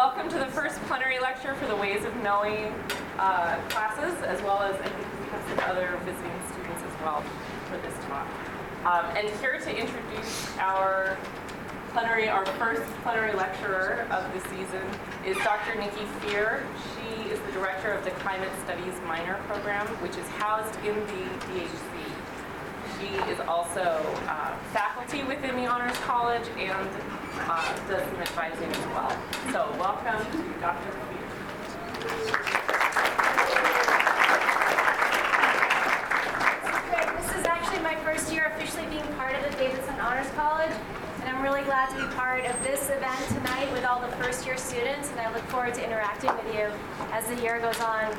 welcome to the first plenary lecture for the Ways of Knowing classes, as well as I think we have some other visiting students as well for this talk. And here to introduce our first plenary lecturer of the season is Dr. Nikki Fear. She is the director of the Climate Studies minor program, which is housed in the DHC. She is also faculty within the Honors College and does some advising as well. So welcome to Dr. Fear. This is actually my first year officially being part of the Davidson Honors College, and I'm really glad to be part of this event tonight with all the first-year students, and I look forward to interacting with you as the year goes on.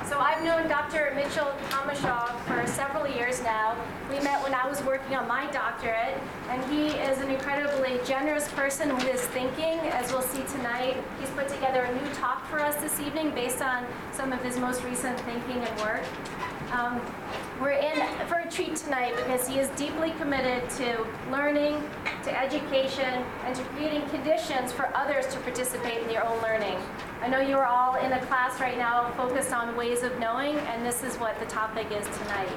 So I've known Dr. Mitchell Thomashow for several years now. We met when I was working on my doctorate, and he is an incredibly generous person with his thinking. As we'll see tonight, he's put together a new talk for us this evening based on some of his most recent thinking and work. We're in for a treat tonight because he is deeply committed to learning, to education, and to creating conditions for others to participate in their own learning. I know you are all in a class right now focused on ways of knowing, and this is what the topic is tonight.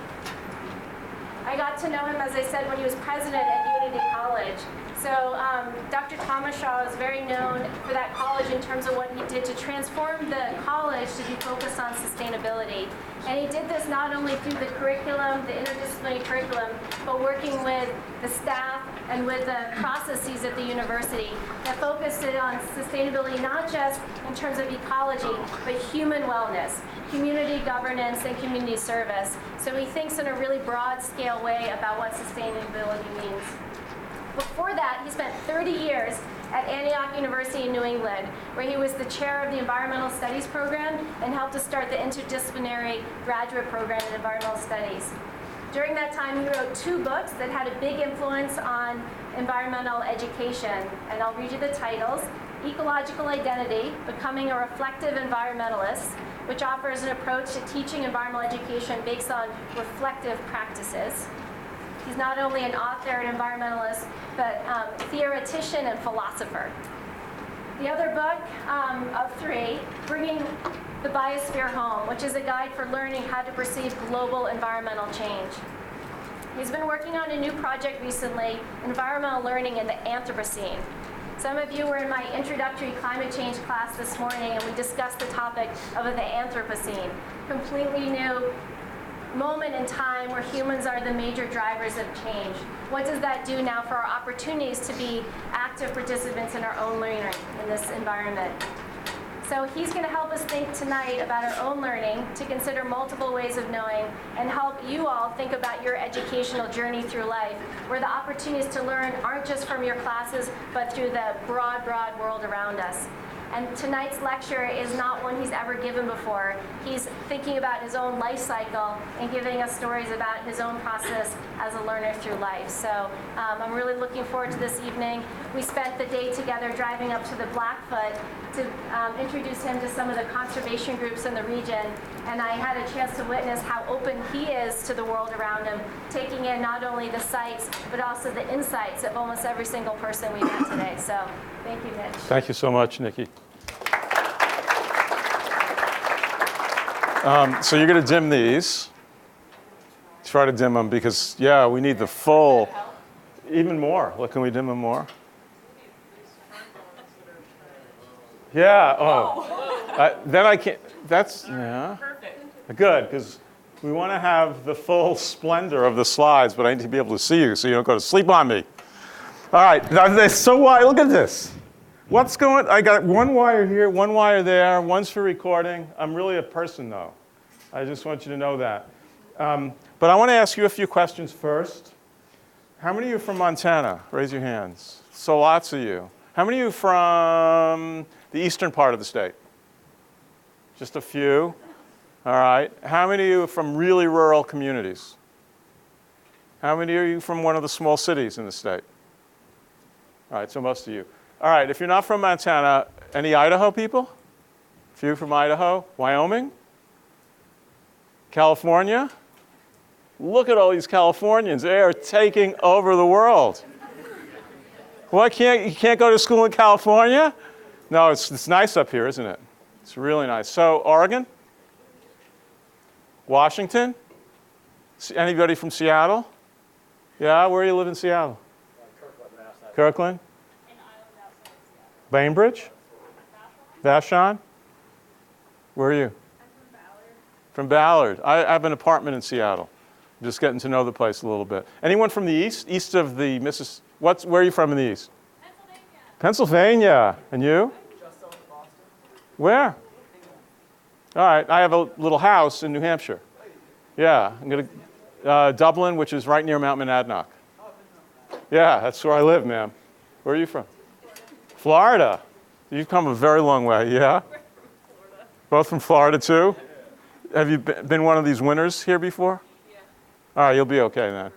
I got to know him, as I said, when he was president at Unity College. So Dr. Thomashow is very known for that college in terms of what he did to transform the college to be focused on sustainability. And he did this not only through the curriculum, the interdisciplinary curriculum, but working with the staff and with the processes at the university that focused it on sustainability, not just in terms of ecology, but human wellness, community governance, and community service. So he thinks in a really broad scale way about what sustainability means. Before that, he spent 30 years at Antioch University in New England, where he was the chair of the Environmental Studies program and helped to start the interdisciplinary graduate program in environmental studies. During that time, he wrote 2 books that had a big influence on environmental education, and I'll read you the titles. Ecological Identity, Becoming a Reflective Environmentalist, which offers an approach to teaching environmental education based on reflective practices. He's not only an author and environmentalist, but theoretician and philosopher. The other book of 3, Bringing the Biosphere Home, which is a guide for learning how to perceive global environmental change. He's been working on a new project recently, environmental learning in the Anthropocene. Some of you were in my introductory climate change class this morning, and we discussed the topic of the Anthropocene, completely new moment in time where humans are the major drivers of change. What does that do now for our opportunities to be active participants in our own learning in this environment? So he's going to help us think tonight about our own learning, to consider multiple ways of knowing, and help you all think about your educational journey through life, where the opportunities to learn aren't just from your classes, but through the broad world around us. And tonight's lecture is not one he's ever given before. He's thinking about his own life cycle and giving us stories about his own process as a learner through life. So I'm really looking forward to this evening. We spent the day together driving up to the Blackfoot to introduce him to some of the conservation groups in the region. And I had a chance to witness how open he is to the world around him, taking in not only the sights, but also the insights of almost every single person we met today. So thank you, Mitch. Thank you so much, Nikki. So you're going to dim these. Try to dim them because, yeah, we need the full, even more. What, can we dim them more? Yeah, then I can't, that's, yeah. Perfect. Good, because we want to have the full splendor of the slides, but I need to be able to see you so you don't go to sleep on me. All right, now, so why, look at this. What's going, I got one wire here, one wire there, one's for recording. I'm really a person, though. I just want you to know that. But I want to ask you a few questions first. How many of you are from Montana? Raise your hands. So lots of you. How many of you are from the eastern part of the state? Just a few. All right. How many of you are from really rural communities? How many are you from one of the small cities in the state? All right, so most of you. All right, if you're not from Montana, any Idaho people? A few from Idaho? Wyoming? California? Look at all these Californians. They are taking over the world. You can't go to school in California? No, it's nice up here, isn't it? It's really nice. So, Oregon? Washington? Anybody from Seattle? Yeah, where do you live in Seattle? Kirkland? Bainbridge? Vashon? Where are you? From Ballard. I have an apartment in Seattle. I'm just getting to know the place a little bit. Anyone from the east? East of the where are you from in the east? Pennsylvania. And you? Just south of Boston. Where? All right. I have a little house in New Hampshire. Yeah. I'm going to Dublin, which is right near Mount Monadnock. Yeah, that's where I live, ma'am. Where are you from? Florida. You've come a very long way, yeah? Both from Florida, too? Have you been one of these winners here before? Yeah. All right, you'll be okay then.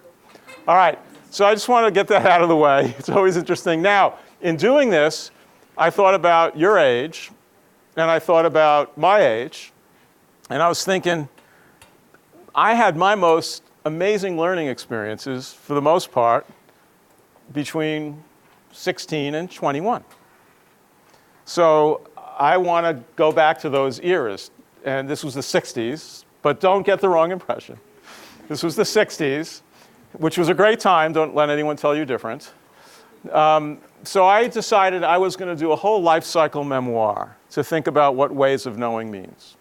All right, so I just want to get that out of the way. It's always interesting. Now, in doing this, I thought about your age, and I thought about my age, and I was thinking, I had my most amazing learning experiences, for the most part, between 16 and 21. So I want to go back to those eras. And this was the 60s, but don't get the wrong impression. This was the 60s, which was a great time. Don't let anyone tell you different. So I decided I was going to do a whole life cycle memoir to think about what ways of knowing means.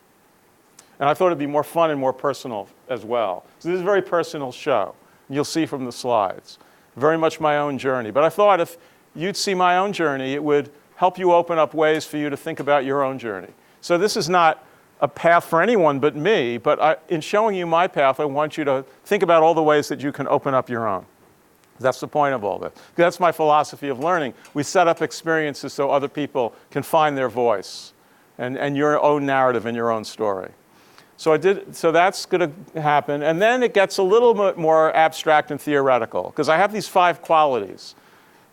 And I thought it'd be more fun and more personal as well. So this is a very personal show. You'll see from the slides. Very much my own journey. But I thought if you'd see my own journey, it would help you open up ways for you to think about your own journey. So this is not a path for anyone but me, but in showing you my path, I want you to think about all the ways that you can open up your own. That's the point of all this. That's my philosophy of learning. We set up experiences so other people can find their voice and your own narrative and your own story. So that's going to happen. And then it gets a little bit more abstract and theoretical, because I have these 5 qualities,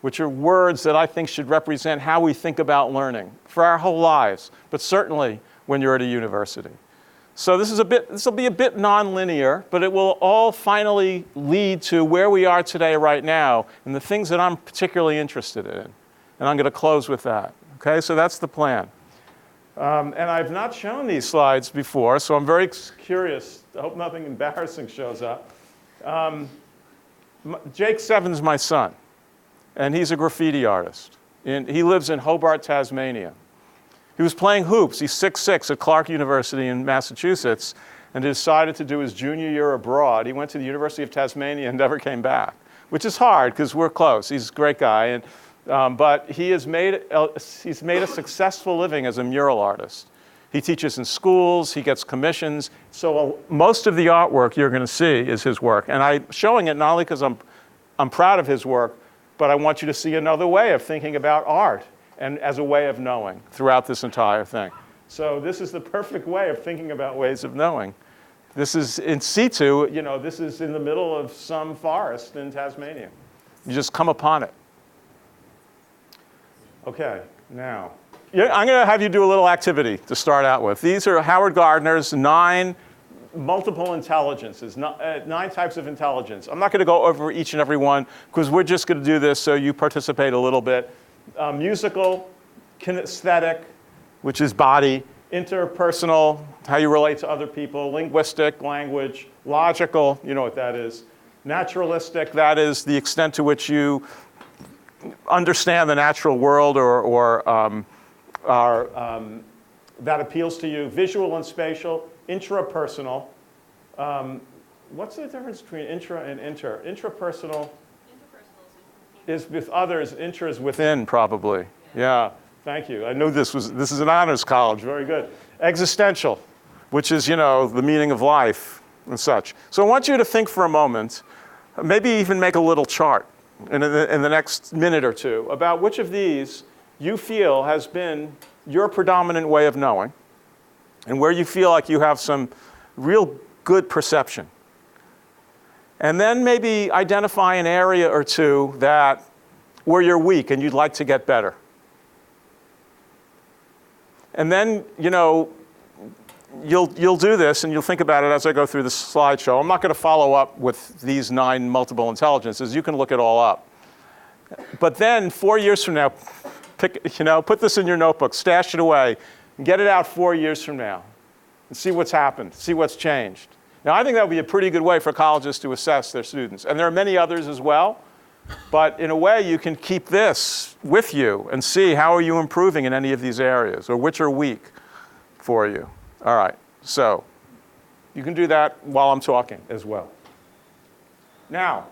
which are words that I think should represent how we think about learning for our whole lives, but certainly when you're at a university. So this will be a bit nonlinear, but it will all finally lead to where we are today right now and the things that I'm particularly interested in. And I'm going to close with that. Okay, so that's the plan. And I've not shown these slides before, so I'm very curious. I hope nothing embarrassing shows up. Jake Seven's my son, and he's a graffiti artist. He lives in Hobart, Tasmania. He was playing hoops. He's 6'6" at Clark University in Massachusetts and decided to do his junior year abroad. He went to the University of Tasmania and never came back, which is hard because we're close. He's a great guy. But he's made a successful living as a mural artist. He teaches in schools. He gets commissions. So most of the artwork you're going to see is his work. And I'm showing it not only because I'm proud of his work, but I want you to see another way of thinking about art and as a way of knowing throughout this entire thing. So this is the perfect way of thinking about ways of knowing. This is in situ, this is in the middle of some forest in Tasmania. You just come upon it. Okay, now, I'm going to have you do a little activity to start out with. These are Howard Gardner's 9 multiple intelligences, 9 types of intelligence. I'm not going to go over each and every one because we're just going to do this so you participate a little bit. Musical, kinesthetic, which is body, interpersonal, how you relate to other people, linguistic, language, logical, you know what that is, naturalistic, that is the extent to which you understand the natural world or that appeals to you, visual and spatial, intrapersonal. What's the difference between intra and inter? Intrapersonal is with others, intra is within, probably. Yeah, thank you. I knew this is an honors college, very good. Existential, which is, the meaning of life and such. So I want you to think for a moment, maybe even make a little chart in the next minute or two about which of these you feel has been your predominant way of knowing and where you feel like you have some real good perception. And then maybe identify an area or two where you're weak and you'd like to get better. And then, you'll do this and you'll think about it as I go through the slideshow. I'm not going to follow up with these 9 multiple intelligences. You can look it all up. But then 4 years from now, put this in your notebook, stash it away, and get it out 4 years from now and see what's happened, see what's changed. Now, I think that would be a pretty good way for colleges to assess their students. And there are many others as well. But in a way, you can keep this with you and see how are you improving in any of these areas, or which are weak for you. All right, so you can do that while I'm talking as well. Now,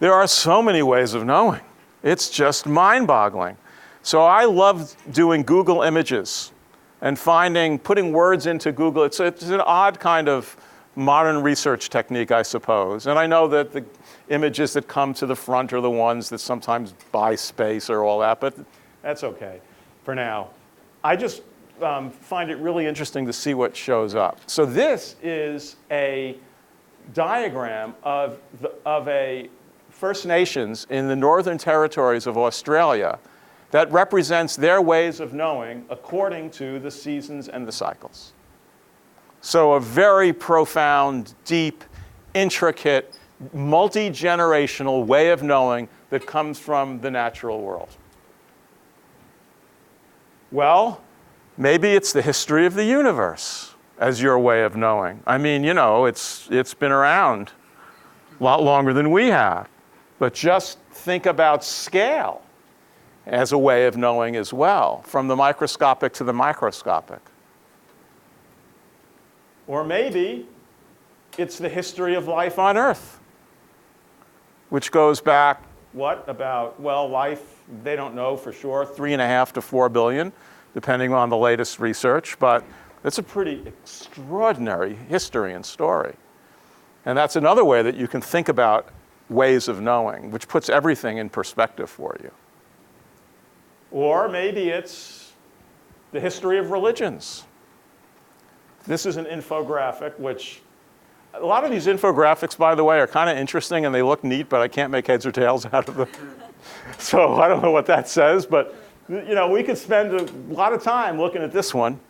there are so many ways of knowing. It's just mind-boggling. So I love doing Google images and putting words into Google. It's an odd kind of modern research technique, I suppose. And I know that the images that come to the front are the ones that sometimes buy space or all that, but that's okay for now. I just find it really interesting to see what shows up. So this is a diagram of a First Nations in the Northern Territories of Australia that represents their ways of knowing according to the seasons and the cycles. So a very profound, deep, intricate, multi-generational way of knowing that comes from the natural world. Well, maybe it's the history of the universe as your way of knowing. I mean, it's been around a lot longer than we have. But just think about scale as a way of knowing as well, from the microscopic to the microscopic. Or maybe it's the history of life on Earth, which goes back, life, they don't know for sure, 3.5 to 4 billion, depending on the latest research, but it's a pretty extraordinary history and story. And that's another way that you can think about ways of knowing, which puts everything in perspective for you. Or maybe it's the history of religions. This is an infographic, which a lot of these infographics, by the way, are kind of interesting and they look neat, but I can't make heads or tails out of them. So I don't know what that says, but we could spend a lot of time looking at this one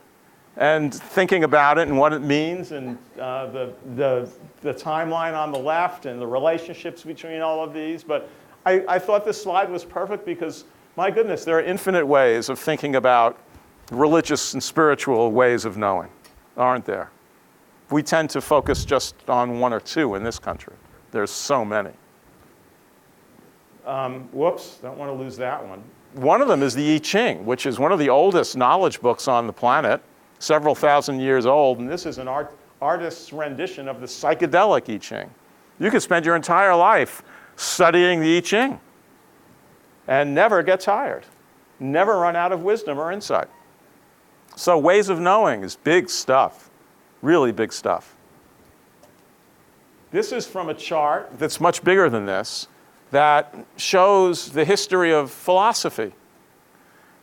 and thinking about it and what it means, and the timeline on the left and the relationships between all of these. But I thought this slide was perfect because, my goodness, there are infinite ways of thinking about religious and spiritual ways of knowing, aren't there? We tend to focus just on one or two in this country. There's so many. Whoops, don't want to lose that one. One of them is the I Ching, which is one of the oldest knowledge books on the planet, several thousand years old, and this is an artist's rendition of the psychedelic I Ching. You could spend your entire life studying the I Ching and never get tired, never run out of wisdom or insight. So ways of knowing is big stuff, really big stuff. This is from a chart that's much bigger than this that shows the history of philosophy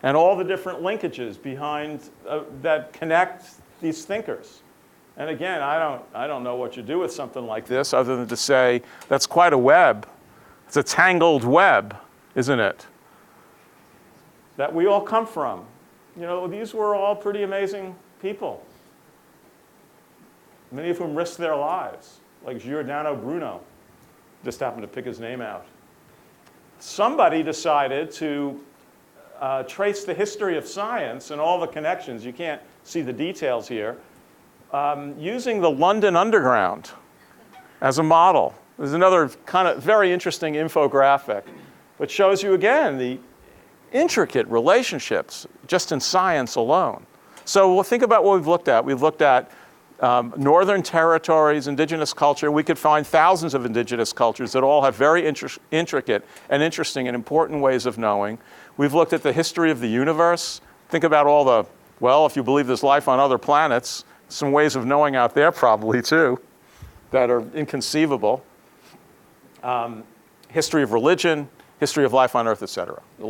and all the different linkages behind that connect these thinkers. And again, I don't know what you do with something like this other than to say that's quite a web. It's a tangled web, isn't it? That we all come from. These were all pretty amazing people. Many of whom risked their lives, like Giordano Bruno. Just happened to pick his name out. Somebody decided to trace the history of science and all the connections. You can't see the details here. Using the London Underground as a model. There's another kind of very interesting infographic, which shows you again the intricate relationships just in science alone. So we'll think about what we've looked at. We've looked at Northern Territories, indigenous culture. We could find thousands of indigenous cultures that all have very intricate and interesting and important ways of knowing. We've looked at the history of the universe. Think about all the, if you believe there's life on other planets, some ways of knowing out there probably too that are inconceivable. History of religion, history of life on Earth, etc. There's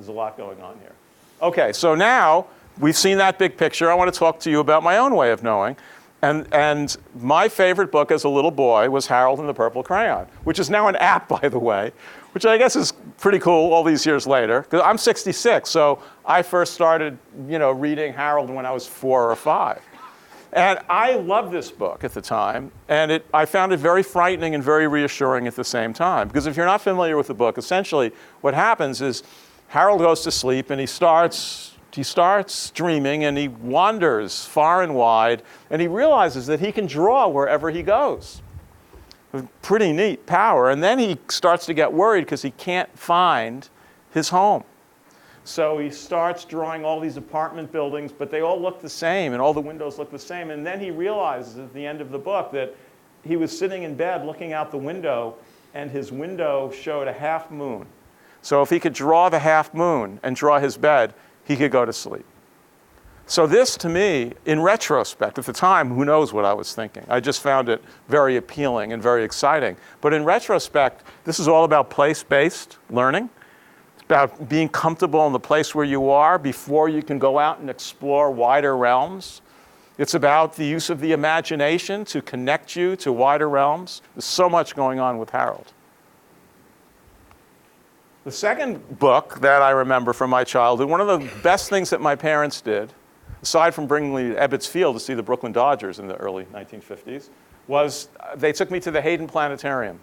a lot going on here. Okay, so now we've seen that big picture. I want to talk to you about my own way of knowing. And my favorite book as a little boy was Harold and the Purple Crayon, which is now an app, by the way, which I guess is pretty cool all these years later. Because I'm 66, so I first started, reading Harold when I was 4 or 5. And I loved this book at the time, and I found it very frightening and very reassuring at the same time. Because if you're not familiar with the book, essentially what happens is Harold goes to sleep, and he starts dreaming, and he wanders far and wide, and he realizes that he can draw wherever he goes. Pretty neat power. And then he starts to get worried because he can't find his home. So he starts drawing all these apartment buildings, but they all look the same, and all the windows look the same. And then he realizes at the end of the book that he was sitting in bed looking out the window, and his window showed a half moon. So if he could draw the half moon and draw his bed, he could go to sleep. So this, to me, in retrospect, at the time, who knows what I was thinking. I just found it very appealing and very exciting. But in retrospect, this is all about place-based learning. It's about being comfortable in the place where you are before you can go out and explore wider realms. It's about the use of the imagination to connect you to wider realms. There's so much going on with Harold. The second book that I remember from my childhood, one of the best things that my parents did, aside from bringing me to Ebbets Field to see the Brooklyn Dodgers in the early 1950s, was they took me to the Hayden Planetarium.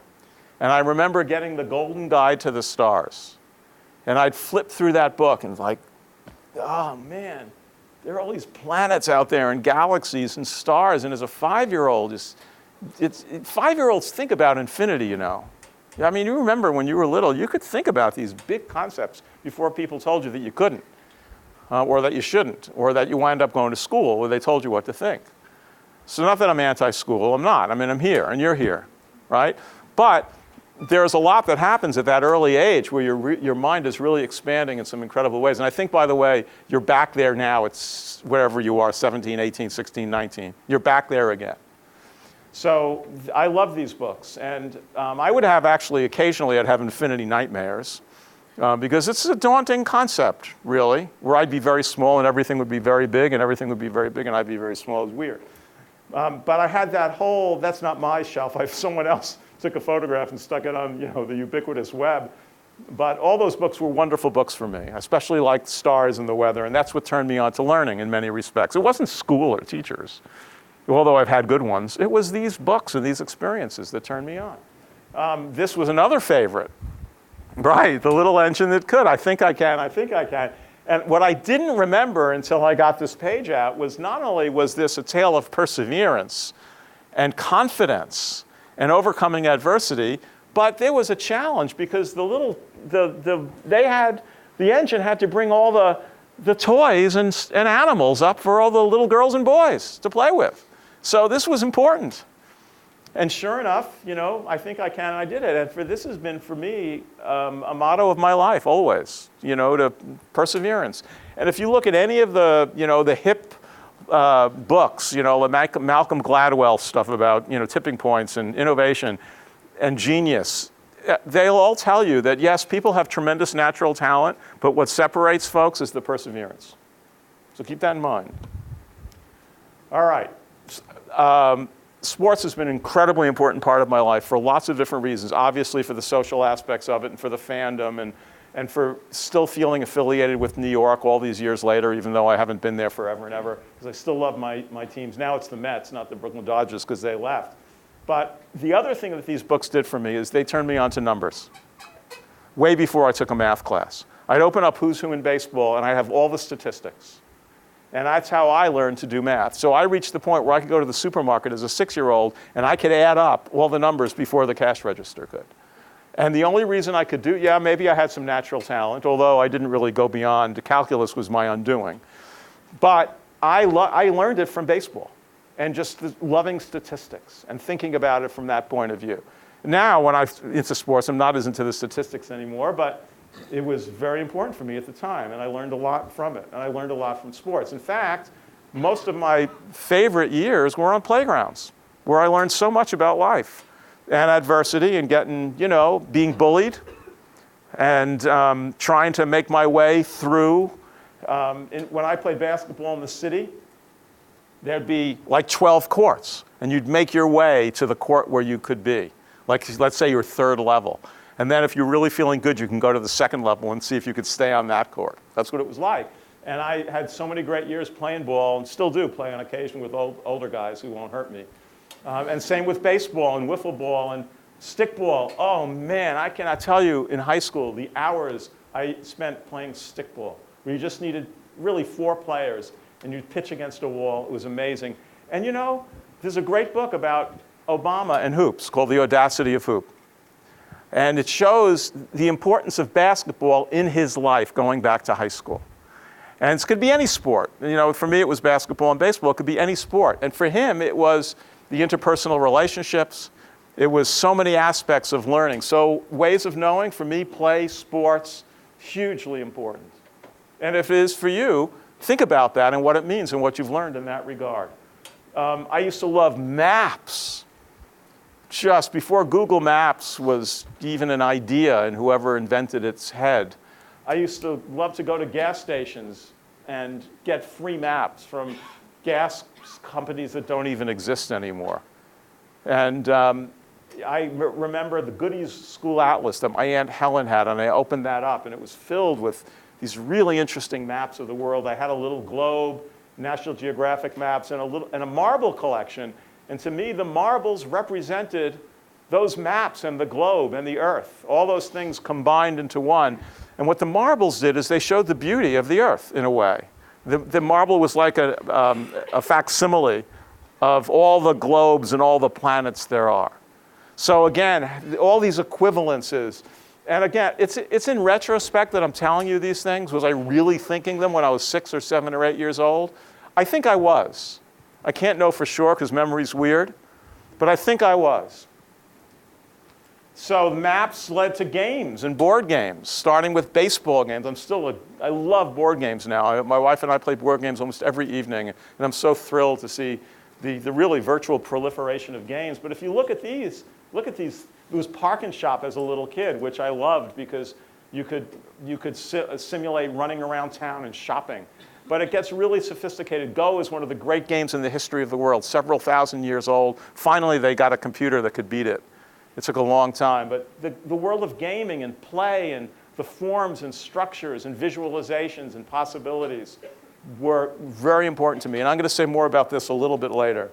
And I remember getting the Golden Guide to the Stars. And I'd flip through that book and like, oh man, there are all these planets out there and galaxies and stars. And as a 5-year-old, 5-year-olds think about infinity, you know. I mean, you remember when you were little, you could think about these big concepts before people told you that you couldn't, or that you shouldn't, or that you wind up going to school where they told you what to think. So not that I'm anti-school, I'm not. I mean, I'm here, and you're here, right? But there's a lot that happens at that early age where your mind is really expanding in some incredible ways. And I think, by the way, you're back there now. It's wherever you are, 17, 18, 16, 19. You're back there again. So I love these books. And I would have actually, occasionally, I'd have infinity nightmares because it's a daunting concept, really, where I'd be very small and everything would be very big and everything would be very big and I'd be very small. It's weird. But I had that whole, that's not my shelf. Someone else took a photograph and stuck it on, the ubiquitous web. But all those books were wonderful books for me. I especially liked Stars and the Weather, and that's what turned me on to learning in many respects. It wasn't school or teachers, although I've had good ones. It was these books and these experiences that turned me on. This was another favorite. Right, The Little Engine That Could. I think I can. And what I didn't remember until I got this page out was not only was this a tale of perseverance and confidence and overcoming adversity, but there was a challenge because the engine had to bring all the toys and animals up for all the little girls and boys to play with. So this was important. And sure enough, I think I can, and I did it. And this has been, for me, a motto of my life, always, to perseverance. And if you look at any of the, the hip books, the Malcolm Gladwell stuff about, tipping points and innovation and genius, they'll all tell you that, yes, people have tremendous natural talent, but what separates folks is the perseverance. So keep that in mind. All right. Sports has been an incredibly important part of my life for lots of different reasons. Obviously for the social aspects of it and for the fandom and for still feeling affiliated with New York all these years later, even though I haven't been there forever and ever, because I still love my teams. Now it's the Mets, not the Brooklyn Dodgers, because they left. But the other thing that these books did for me is they turned me on to numbers. Way before I took a math class. I'd open up Who's Who in Baseball, and I have all the statistics. And that's how I learned to do math. So I reached the point where I could go to the supermarket as a 6-year-old, and I could add up all the numbers before the cash register could. And the only reason I could maybe I had some natural talent, although I didn't really go beyond. The calculus was my undoing. But I learned it from baseball and just loving statistics and thinking about it from that point of view. Now, when I'm into sports, I'm not as into the statistics anymore, but it was very important for me at the time, and I learned a lot from it, and I learned a lot from sports. In fact, most of my favorite years were on playgrounds, where I learned so much about life and adversity and getting, being bullied and trying to make my way through. When I played basketball in the city, there'd be like 12 courts, and you'd make your way to the court where you could be. Like, let's say you're third level. And then if you're really feeling good, you can go to the second level and see if you could stay on that court. That's what it was like. And I had so many great years playing ball, and still do play on occasion with older guys who won't hurt me. And same with baseball and wiffle ball and stickball. Oh man, I cannot tell you in high school the hours I spent playing stickball, where you just needed really 4 players, and you'd pitch against a wall. It was amazing. And you know, there's a great book about Obama and hoops called The Audacity of Hoop. And it shows the importance of basketball in his life going back to high school. And it could be any sport. You know, for me, it was basketball and baseball. It could be any sport. And for him, it was the interpersonal relationships. It was so many aspects of learning. So ways of knowing, for me, play, sports, hugely important. And if it is for you, think about that and what it means and what you've learned in that regard. I used to love maps. Just before Google Maps was even an idea and whoever invented its head, I used to love to go to gas stations and get free maps from gas companies that don't even exist anymore. And I remember the Goodies School Atlas that my Aunt Helen had, and I opened that up, and it was filled with these really interesting maps of the world. I had a little globe, National Geographic maps, and a marble collection. And to me, the marbles represented those maps and the globe and the earth, all those things combined into one. And what the marbles did is they showed the beauty of the earth in a way. The marble was like a facsimile of all the globes and all the planets there are. So again, all these equivalences. And again, it's in retrospect that I'm telling you these things. Was I really thinking them when I was 6 or 7 or 8 years old? I think I was. I can't know for sure because memory's weird, but I think I was. So maps led to games and board games, starting with baseball games. I love board games now. My wife and I play board games almost every evening, and I'm so thrilled to see the really virtual proliferation of games. But if you look at these, it was Park and Shop as a little kid, which I loved because you could simulate running around town and shopping. But it gets really sophisticated. Go is one of the great games in the history of the world, several thousand years old. Finally, they got a computer that could beat it. It took a long time. But the world of gaming and play and the forms and structures and visualizations and possibilities were very important to me. And I'm going to say more about this a little bit later.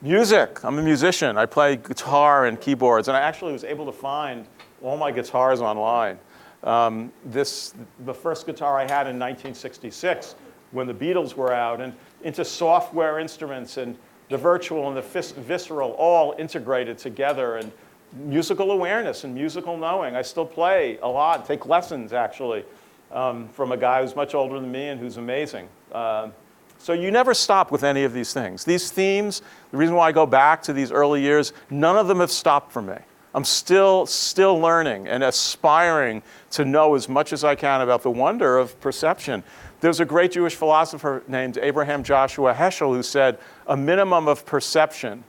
Music. I'm a musician. I play guitar and keyboards. And I actually was able to find all my guitars online. The first guitar I had in 1966 when the Beatles were out, and into software instruments and the virtual and the visceral all integrated together, and musical awareness and musical knowing. I still play a lot, take lessons actually from a guy who's much older than me and who's amazing. So you never stop with any of these things. These themes, the reason why I go back to these early years, none of them have stopped for me. I'm still learning and aspiring to know as much as I can about the wonder of perception. There's a great Jewish philosopher named Abraham Joshua Heschel who said, a minimum of perception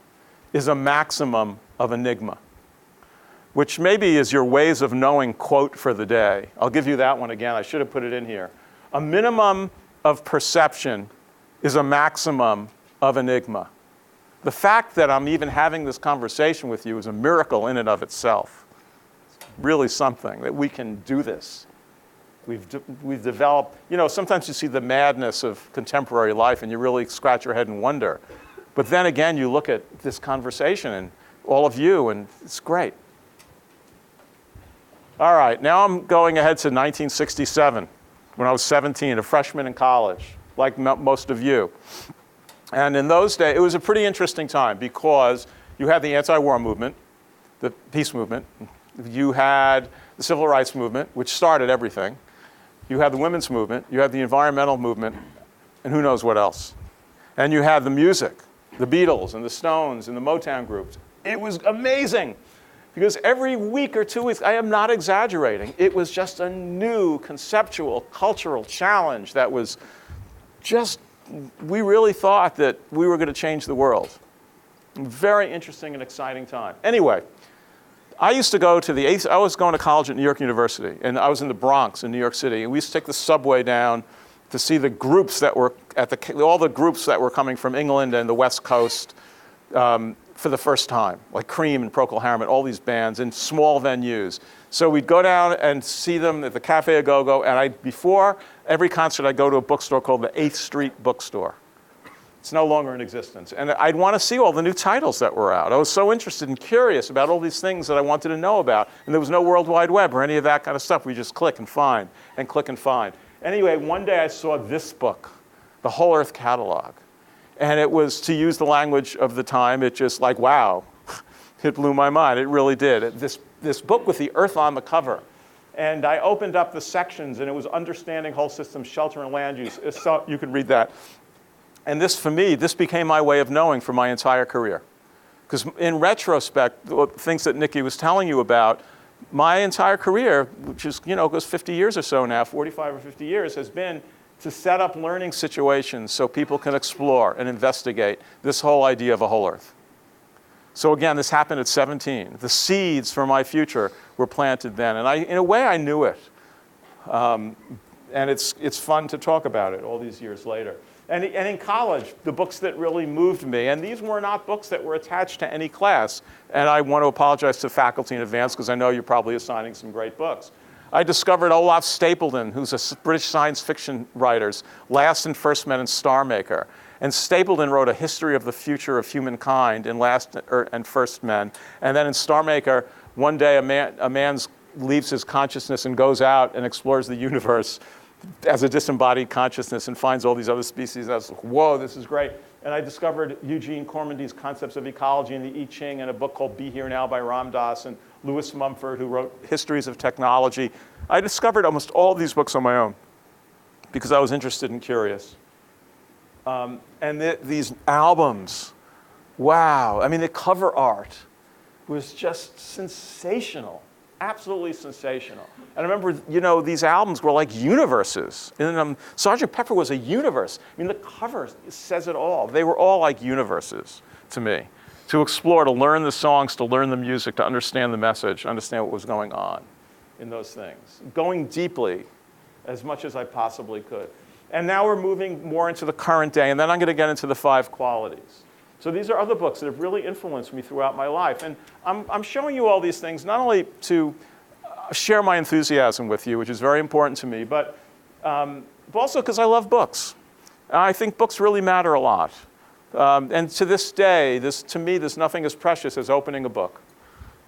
is a maximum of enigma, which maybe is your ways of knowing quote for the day. I'll give you that one again. I should have put it in here. A minimum of perception is a maximum of enigma. The fact that I'm even having this conversation with you is a miracle in and of itself. It's really something that we can do this. We've developed, you know, sometimes you see the madness of contemporary life and you really scratch your head and wonder. But then again, you look at this conversation and all of you, and it's great. All right, now I'm going ahead to 1967, when I was 17, a freshman in college, like most of you. And in those days, it was a pretty interesting time because you had the anti-war movement, the peace movement. You had the civil rights movement, which started everything. You had the women's movement. You had the environmental movement, and who knows what else. And you had the music, the Beatles and the Stones and the Motown groups. It was amazing because every week or 2 weeks, I am not exaggerating, it was just a new conceptual, cultural challenge that was just, we really thought that we were going to change the world. Very interesting and exciting time. Anyway, I used to go to I was going to college at New York University, and I was in the Bronx in New York City, and we used to take the subway down to see the groups that were all the groups that were coming from England and the West Coast for the first time, like Cream and Procol Harum, all these bands in small venues. So we'd go down and see them at the Cafe A Go-Go, and before every concert, I'd go to a bookstore called the 8th Street Bookstore. It's no longer in existence. And I'd want to see all the new titles that were out. I was so interested and curious about all these things that I wanted to know about. And there was no World Wide Web or any of that kind of stuff. We just click and find and click and find. Anyway, one day I saw this book, the Whole Earth Catalog. And it was, to use the language of the time, it just like, wow, it blew my mind. It really did. This book with the Earth on the cover. And I opened up the sections, and it was Understanding Whole Systems, Shelter and Land Use. So you could read that. And this, for me, this became my way of knowing for my entire career. Because in retrospect, the things that Nikki was telling you about, my entire career, which is, goes 50 years or so now, 45 or 50 years, has been to set up learning situations so people can explore and investigate this whole idea of a whole Earth. So again, this happened at 17. The seeds for my future were planted then. And in a way, I knew it. And it's fun to talk about it all these years later. And in college, the books that really moved me, and these were not books that were attached to any class, and I want to apologize to faculty in advance because I know you're probably assigning some great books. I discovered Olaf Stapledon, who's a British science fiction writer, Last and First Men and Star Maker. And Stapledon wrote A History of the Future of Humankind in Last and First Men. And then in Star Maker, one day a man leaves his consciousness and goes out and explores the universe as a disembodied consciousness and finds all these other species. I was like, whoa, this is great. And I discovered Eugene Cormandy's Concepts of Ecology in the I Ching, and a book called Be Here Now by Ram Dass, and Lewis Mumford, who wrote Histories of Technology. I discovered almost all these books on my own because I was interested and curious. These albums, wow. I mean, the cover art was just sensational. Absolutely sensational. And I remember, these albums were like universes. And Sgt. Pepper was a universe. I mean, the cover says it all. They were all like universes to me. To explore, to learn the songs, to learn the music, to understand the message, understand what was going on in those things. Going deeply as much as I possibly could. And now we're moving more into the current day, and then I'm going to get into the 5 qualities. So these are other books that have really influenced me throughout my life. And I'm showing you all these things not only to share my enthusiasm with you, which is very important to me, but also because I love books. I think books really matter a lot. And to this day, to me, there's nothing as precious as opening a book.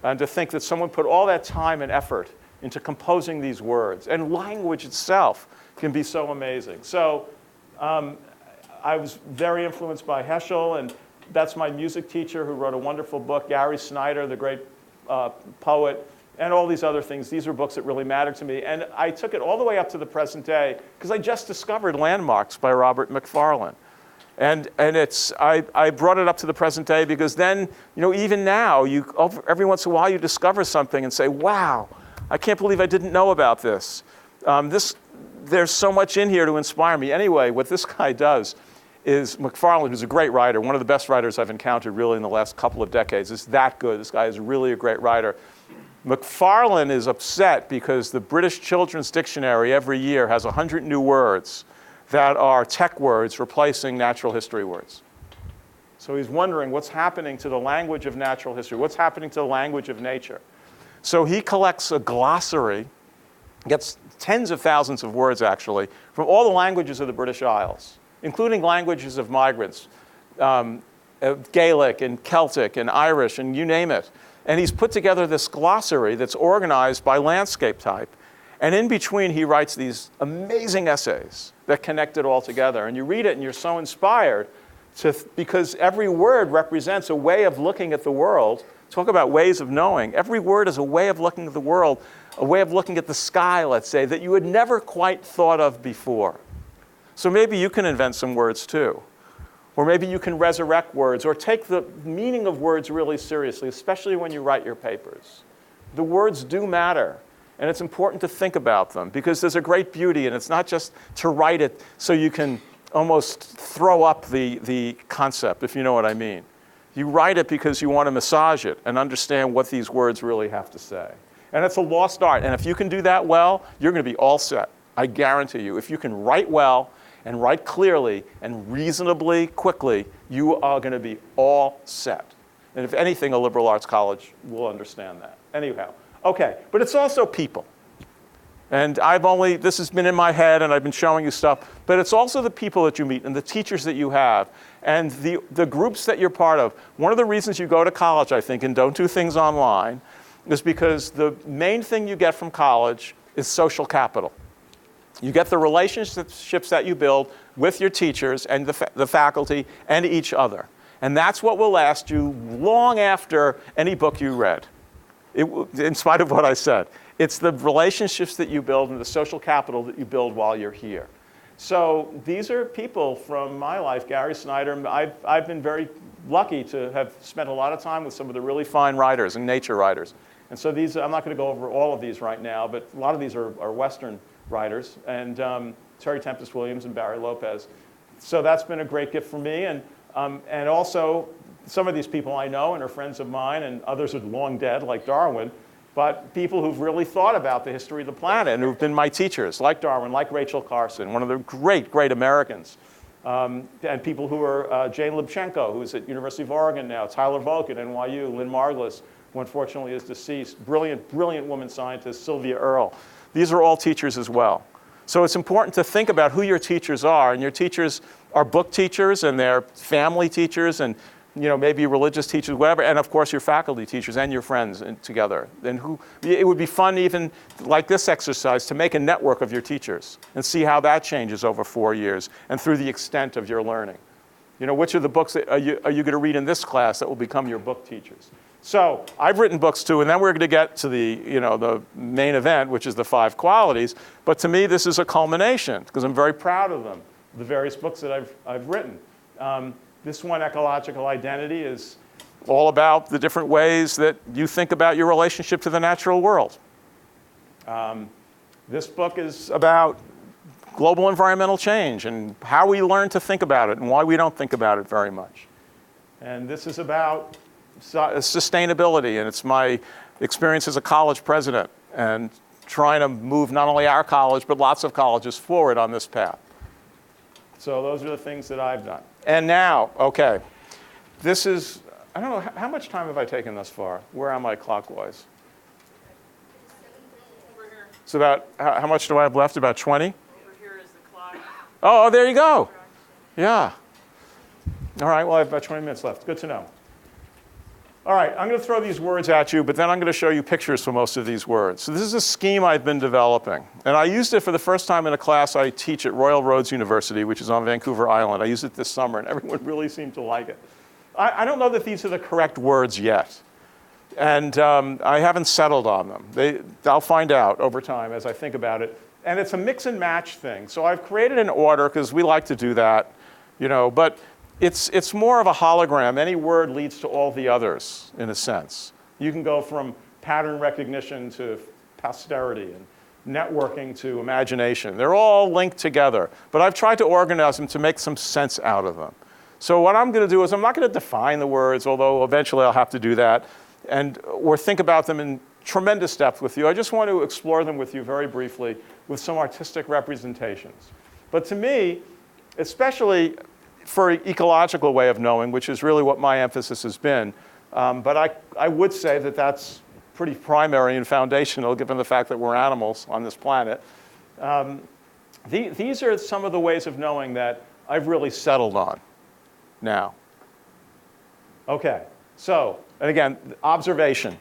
And to think that someone put all that time and effort into composing these words. And language itself can be so amazing. So I was very influenced by Heschel, and that's my music teacher who wrote a wonderful book, Gary Snyder, the great poet, and all these other things. These are books that really mattered to me. And I took it all the way up to the present day because I just discovered Landmarks by Robert Macfarlane. And I brought it up to the present day because then, even now, every once in a while you discover something and say, wow, I can't believe I didn't know about this. There's so much in here to inspire me. Anyway, what this guy does is Macfarlane, who's a great writer, one of the best writers I've encountered really in the last couple of decades, is that good. This guy is really a great writer. Macfarlane is upset because the British Children's Dictionary every year has 100 new words that are tech words replacing natural history words. So he's wondering what's happening to the language of natural history, what's happening to the language of nature. So he collects a glossary, gets tens of thousands of words actually, from all the languages of the British Isles, including languages of migrants, Gaelic and Celtic and Irish and you name it. And he's put together this glossary that's organized by landscape type. And in between, he writes these amazing essays that connect it all together. And you read it and you're so inspired because every word represents a way of looking at the world. Talk about ways of knowing. Every word is a way of looking at the world, a way of looking at the sky, let's say, that you had never quite thought of before. So maybe you can invent some words too. Or maybe you can resurrect words or take the meaning of words really seriously, especially when you write your papers. The words do matter, and it's important to think about them because there's a great beauty, and it's not just to write it so you can almost throw up the concept, if you know what I mean. You write it because you want to massage it and understand what these words really have to say. And it's a lost art, and if you can do that well, you're going to be all set. I guarantee you. If you can write well, and write clearly and reasonably quickly, you are going to be all set. And if anything, a liberal arts college will understand that. Anyhow, okay, but it's also people. And this has been in my head and I've been showing you stuff, but it's also the people that you meet and the teachers that you have and the groups that you're part of. One of the reasons you go to college, I think, and don't do things online is because the main thing you get from college is social capital. You get the relationships that you build with your teachers and the faculty and each other. And that's what will last you long after any book you read, in spite of what I said. It's the relationships that you build and the social capital that you build while you're here. So these are people from my life, Gary Snyder. I've been very lucky to have spent a lot of time with some of the really fine writers and nature writers. And so I'm not going to go over all of these right now, but a lot of these are Western writers, and Terry Tempest Williams and Barry Lopez. So that's been a great gift for me. And also, some of these people I know and are friends of mine, and others are long dead, like Darwin, but people who've really thought about the history of the planet and who've been my teachers, like Darwin, like Rachel Carson, one of the great, great Americans. And people who are Jane Lubchenco, who's at University of Oregon now, Tyler Volk at NYU, Lynn Margulis, who unfortunately is deceased, brilliant, brilliant woman scientist, Sylvia Earle. These are all teachers as well. So it's important to think about who your teachers are, and your teachers are book teachers, and they're family teachers, and maybe religious teachers, whatever, and of course your faculty teachers and your friends together. And it would be fun, even like this exercise, to make a network of your teachers and see how that changes over 4 years and through the extent of your learning. Which of the books are you going to read in this class that will become your book teachers? So I've written books too, and then we're going to get to the main event, which is the 5 qualities. But to me, this is a culmination because I'm very proud of them, the various books that I've written. This one, Ecological Identity, is all about the different ways that you think about your relationship to the natural world. This book is about global environmental change and how we learn to think about it and why we don't think about it very much. And this is about sustainability, and it's my experience as a college president and trying to move not only our college but lots of colleges forward on this path. So those are the things that I've done. And now, okay, this is, I don't know, how much time have I taken thus far? Where am I clockwise? It's about, how much do I have left? About 20? Over here is the clock. Oh, there you go. Yeah. All right, well, I have about 20 minutes left. Good to know. All right, I'm going to throw these words at you, but then I'm going to show you pictures for most of these words. So this is a scheme I've been developing. And I used it for the first time in a class I teach at Royal Roads University, which is on Vancouver Island. I used it this summer, and everyone really seemed to like it. I don't know that these are the correct words yet. And I haven't settled on them. I'll find out over time as I think about it. And it's a mix and match thing. So I've created an order, because we like to do that, but it's more of a hologram. Any word leads to all the others, in a sense. You can go from pattern recognition to posterity and networking to imagination. They're all linked together. But I've tried to organize them to make some sense out of them. So what I'm going to do is I'm not going to define the words, although eventually I'll have to do that, or think about them in tremendous depth with you. I just want to explore them with you very briefly with some artistic representations. But to me, especially for an ecological way of knowing, which is really what my emphasis has been. But I would say that that's pretty primary and foundational, given the fact that we're animals on this planet. These are some of the ways of knowing that I've really settled on now. Okay, so, and again, observation.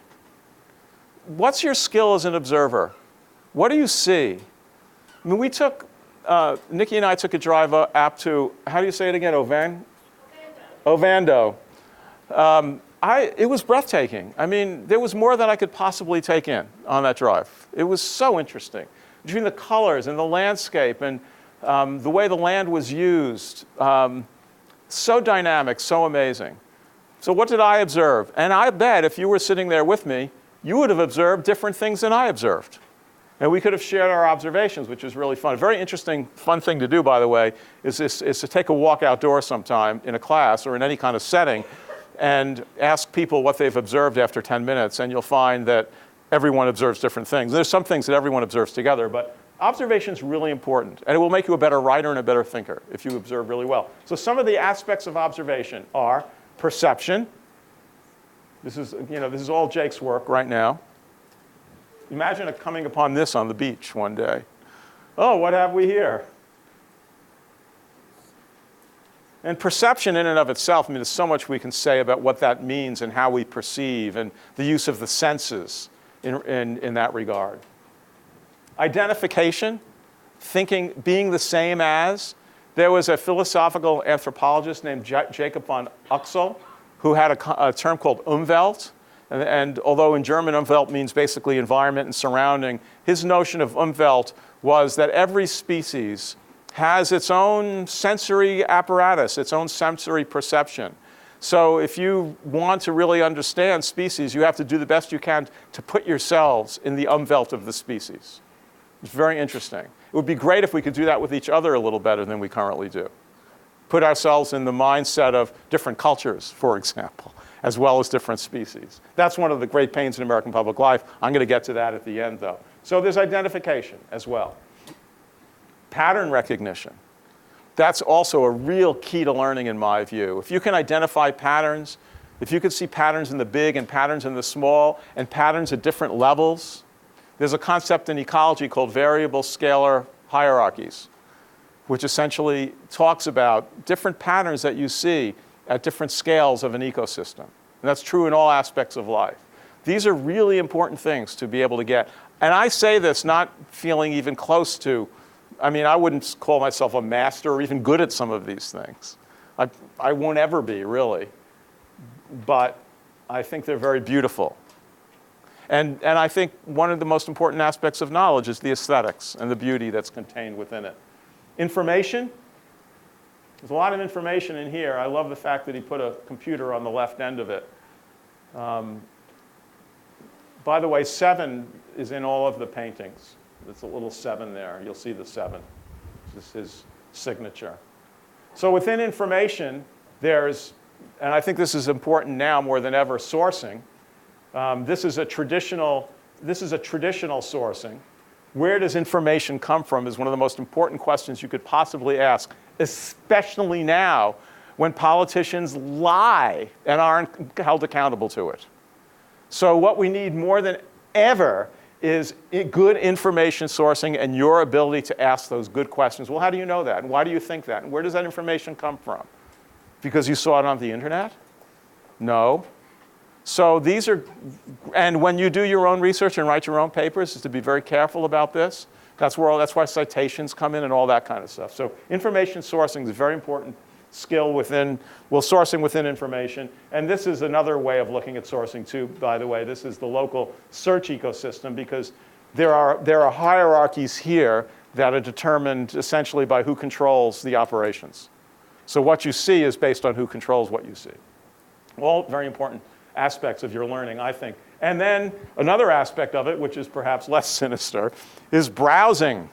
What's your skill as an observer? What do you see? I mean, Nikki and I took a drive up to, how do you say it again, Ovando. It was breathtaking. I mean, there was more than I could possibly take in on that drive. It was so interesting. Between the colors and the landscape and the way the land was used, so dynamic, so amazing. So what did I observe? And I bet if you were sitting there with me, you would have observed different things than I observed. And we could have shared our observations, which was really fun. A very interesting, fun thing to do, by the way, is to take a walk outdoors sometime in a class or in any kind of setting and ask people what they've observed after 10 minutes, and you'll find that everyone observes different things. There's some things that everyone observes together, but observation is really important, and it will make you a better writer and a better thinker if you observe really well. So some of the aspects of observation are perception. This is all Jake's work right now. Imagine coming upon this on the beach one day. Oh, what have we here? And perception in and of itself, I mean, there's so much we can say about what that means and how we perceive and the use of the senses in that regard. Identification, thinking, being the same as. There was a philosophical anthropologist named Jacob von Uxel who had a term called Umwelt. And although in German Umwelt means basically environment and surrounding, his notion of Umwelt was that every species has its own sensory apparatus, its own sensory perception. So if you want to really understand species, you have to do the best you can to put yourselves in the Umwelt of the species. It's very interesting. It would be great if we could do that with each other a little better than we currently do. Put ourselves in the mindset of different cultures, for example, as well as different species. That's one of the great pains in American public life. I'm going to get to that at the end, though. So there's identification as well. Pattern recognition. That's also a real key to learning in my view. If you can identify patterns, if you can see patterns in the big and patterns in the small and patterns at different levels, there's a concept in ecology called variable scalar hierarchies, which essentially talks about different patterns that you see at different scales of an ecosystem. And that's true in all aspects of life. These are really important things to be able to get. And I say this not feeling even close to, I mean, I wouldn't call myself a master or even good at some of these things. I won't ever be, really. But I think they're very beautiful. And I think one of the most important aspects of knowledge is the aesthetics and the beauty that's contained within it. Information. There's a lot of information in here. I love the fact that he put a computer on the left end of it. By the way, 7 is in all of the paintings. There's a little 7 there. You'll see the 7. This is his signature. So within information, there's, and I think this is important now more than ever, sourcing. This is a traditional sourcing. Where does information come from is one of the most important questions you could possibly ask, especially now when politicians lie and aren't held accountable to it. So what we need more than ever is good information sourcing and your ability to ask those good questions. Well, how do you know that? And why do you think that? And where does that information come from? Because you saw it on the internet? No. So these are, and when you do your own research and write your own papers, is to be very careful about this. That's why citations come in and all that kind of stuff. So information sourcing is a very important skill within, well, sourcing within information. And this is another way of looking at sourcing too, by the way. This is the local search ecosystem because there are hierarchies here that are determined essentially by who controls the operations. So what you see is based on who controls what you see. All very important aspects of your learning, I think. And then another aspect of it, which is perhaps less sinister, is browsing.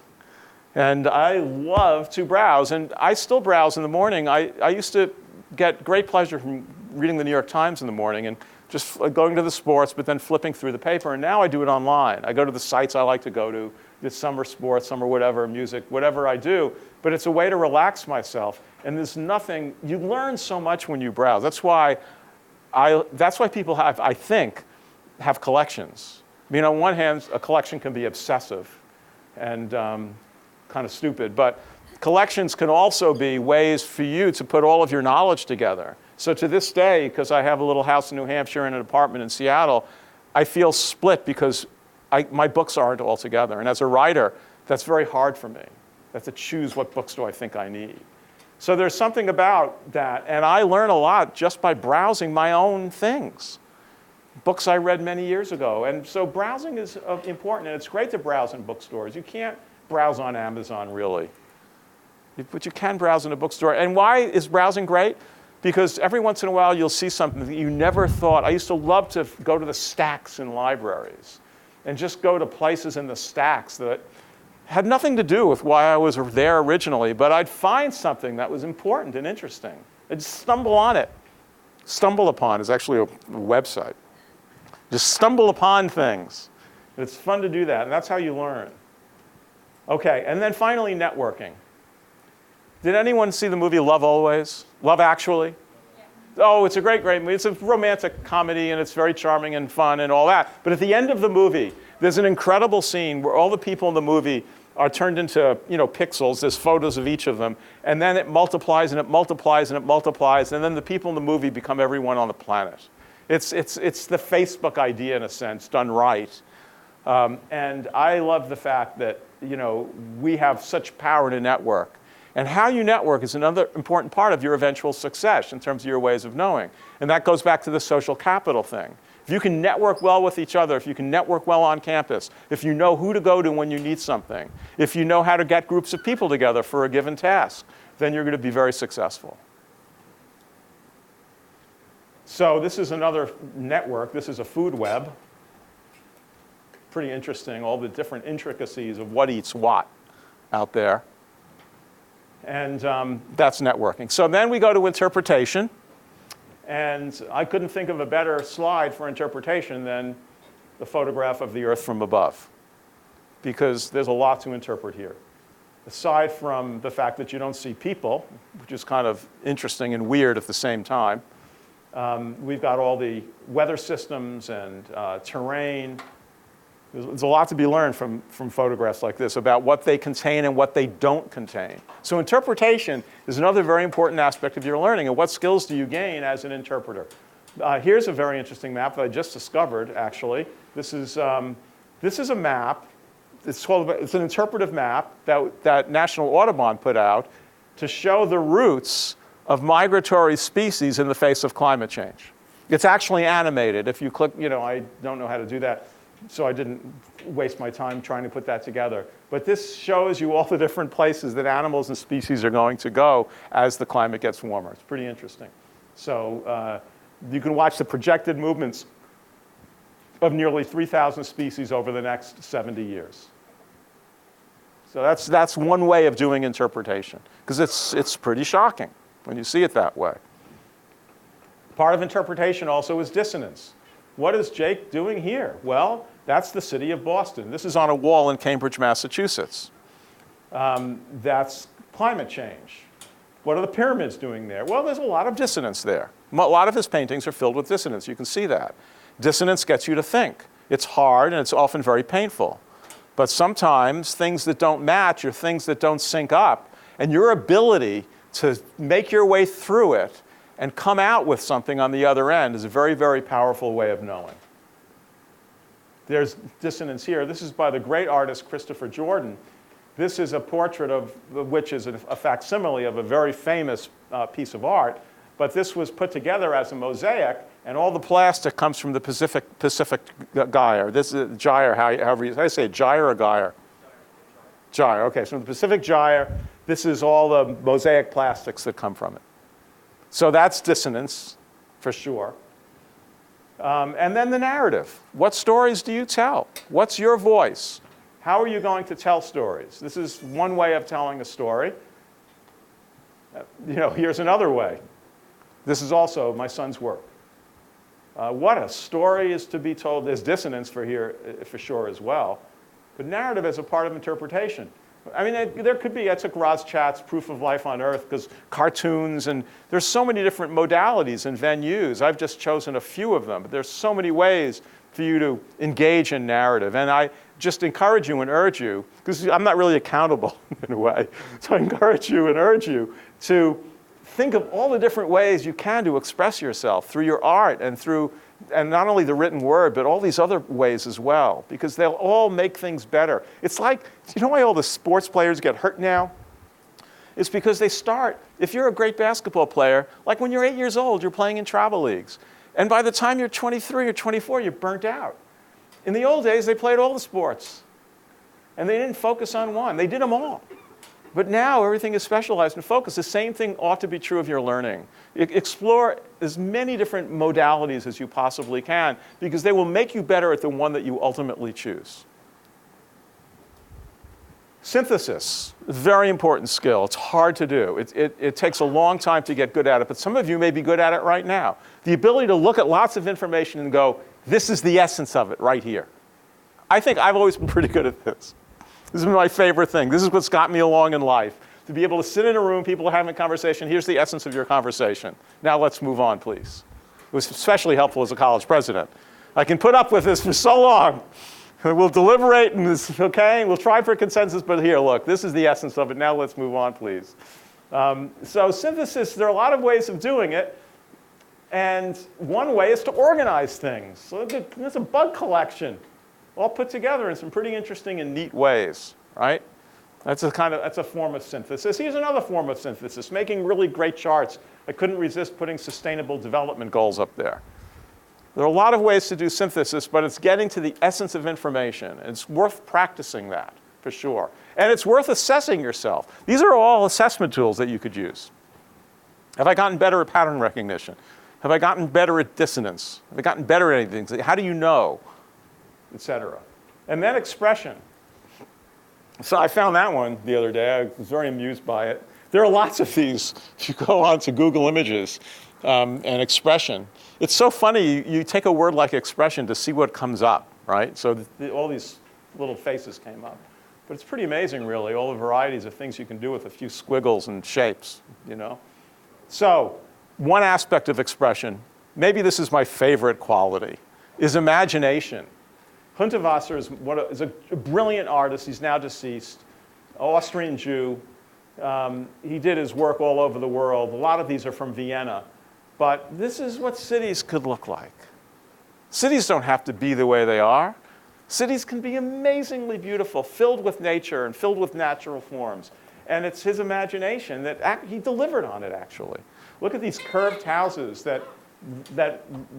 And I love to browse, and I still browse in the morning. I used to get great pleasure from reading the New York Times in the morning and just going to the sports, but then flipping through the paper. And now I do it online. I go to the sites I like to go to. It's summer sports, summer whatever, music, whatever I do. But it's a way to relax myself. And there's nothing, you learn so much when you browse. That's why people have, I think, have collections. I mean, on one hand, a collection can be obsessive and kind of stupid, but collections can also be ways for you to put all of your knowledge together. So to this day, because I have a little house in New Hampshire and an apartment in Seattle, I feel split because my books aren't all together. And as a writer, that's very hard for me. I have to choose what books do I think I need. So there's something about that, and I learn a lot just by browsing my own things. Books I read many years ago. And so browsing is important, and it's great to browse in bookstores. You can't browse on Amazon, really. But you can browse in a bookstore. And why is browsing great? Because every once in a while you'll see something that you never thought. I used to love to go to the stacks in libraries and just go to places in the stacks that had nothing to do with why I was there originally, but I'd find something that was important and interesting. I'd stumble on it. Stumble upon is actually a website. Just stumble upon things. And it's fun to do that, and that's how you learn. Okay, and then finally, networking. Did anyone see the movie Love Always? Love Actually? Yeah. Oh, it's a great movie. It's a romantic comedy, and it's very charming and fun and all that. But at the end of the movie, There's an incredible scene where all the people in the movie are turned into, pixels. There's photos of each of them. And then it multiplies and it multiplies and it multiplies. And then the people in the movie become everyone on the planet. It's the Facebook idea, in a sense, done right. And I love the fact that, we have such power in a network. And how you network is another important part of your eventual success in terms of your ways of knowing. And that goes back to the social capital thing. If you can network well with each other, if you can network well on campus, if you know who to go to when you need something, if you know how to get groups of people together for a given task, then you're going to be very successful. So this is another network. This is a food web. Pretty interesting, all the different intricacies of what eats what out there. And that's networking. So then we go to interpretation. And I couldn't think of a better slide for interpretation than the photograph of the Earth from above, because there's a lot to interpret here. Aside from the fact that you don't see people, which is kind of interesting and weird at the same time, we've got all the weather systems and terrain. There's a lot to be learned from photographs like this about what they contain and what they don't contain. So interpretation is another very important aspect of your learning. And what skills do you gain as an interpreter? Here's a very interesting map that I just discovered, actually. This is a map. It's an interpretive map that National Audubon put out to show the roots of migratory species in the face of climate change. It's actually animated. If you click, I don't know how to do that, so I didn't waste my time trying to put that together. But this shows you all the different places that animals and species are going to go as the climate gets warmer. It's pretty interesting. So you can watch the projected movements of nearly 3,000 species over the next 70 years. So that's one way of doing interpretation, because it's pretty shocking when you see it that way. Part of interpretation also is dissonance. What is Jake doing here? Well, that's the city of Boston. This is on a wall in Cambridge, Massachusetts. That's climate change. What are the pyramids doing there? Well, there's a lot of dissonance there. A lot of his paintings are filled with dissonance. You can see that. Dissonance gets you to think. It's hard and it's often very painful. But sometimes things that don't match are things that don't sync up. And your ability to make your way through it and come out with something on the other end is a very, very powerful way of knowing. There's dissonance here. This is by the great artist Christopher Jordan. This is a portrait of which is a facsimile of a very famous piece of art. But this was put together as a mosaic, and all the plastic comes from the Pacific gyre. This is gyre, however you say it, gyre or gyre? Gyre, okay. So the Pacific gyre, this is all the mosaic plastics that come from it. So that's dissonance, for sure. And then the narrative. What stories do you tell? What's your voice? How are you going to tell stories? This is one way of telling a story. Here's another way. This is also my son's work. What a story is to be told. There's dissonance for sure as well. But narrative is a part of interpretation. I mean, there could be, I took Rozchat's Proof of Life on Earth, because cartoons, and there's so many different modalities and venues. I've just chosen a few of them, but there's so many ways for you to engage in narrative. And I just encourage you and urge you, because I'm not really accountable in a way, so I encourage you and urge you to think of all the different ways you can to express yourself through your art and not only the written word, but all these other ways as well, because they'll all make things better. It's like, why all the sports players get hurt now? It's because they start, if you're a great basketball player, like when you're 8 years old, you're playing in travel leagues. And by the time you're 23 or 24, you're burnt out. In the old days, they played all the sports. And they didn't focus on one. They did them all. But now everything is specialized and focused. The same thing ought to be true of your learning. Explore as many different modalities as you possibly can, because they will make you better at the one that you ultimately choose. Synthesis, very important skill. It's hard to do. It takes a long time to get good at it, but some of you may be good at it right now. The ability to look at lots of information and go, this is the essence of it right here. I think I've always been pretty good at this. This is my favorite thing. This is what's got me along in life. To be able to sit in a room, people are having a conversation. Here's the essence of your conversation. Now let's move on, please. It was especially helpful as a college president. I can put up with this for so long. We'll deliberate, and it's okay. We'll try for consensus, but here, look, this is the essence of it. Now let's move on, please. So synthesis, there are a lot of ways of doing it. And one way is to organize things. So there's a bug collection all put together in some pretty interesting and neat ways, right? That's a form of synthesis. Here's another form of synthesis, making really great charts. I couldn't resist putting sustainable development goals up there. There are a lot of ways to do synthesis, but it's getting to the essence of information. It's worth practicing that, for sure. And it's worth assessing yourself. These are all assessment tools that you could use. Have I gotten better at pattern recognition? Have I gotten better at dissonance? Have I gotten better at anything? How do you know? Et cetera. And then expression. So I found that one the other day. I was very amused by it. There are lots of these. If you go on to Google Images and expression, it's so funny. You take a word like expression to see what comes up, right? So all these little faces came up. But it's pretty amazing, really, all the varieties of things you can do with a few squiggles and shapes, you know? So one aspect of expression, maybe this is my favorite quality, is imagination. Hundertwasser is a brilliant artist. He's now deceased, Austrian Jew. He did his work all over the world. A lot of these are from Vienna. But this is what cities could look like. Cities don't have to be the way they are. Cities can be amazingly beautiful, filled with nature and filled with natural forms. And it's his imagination that he delivered on it, actually. Look at these curved houses that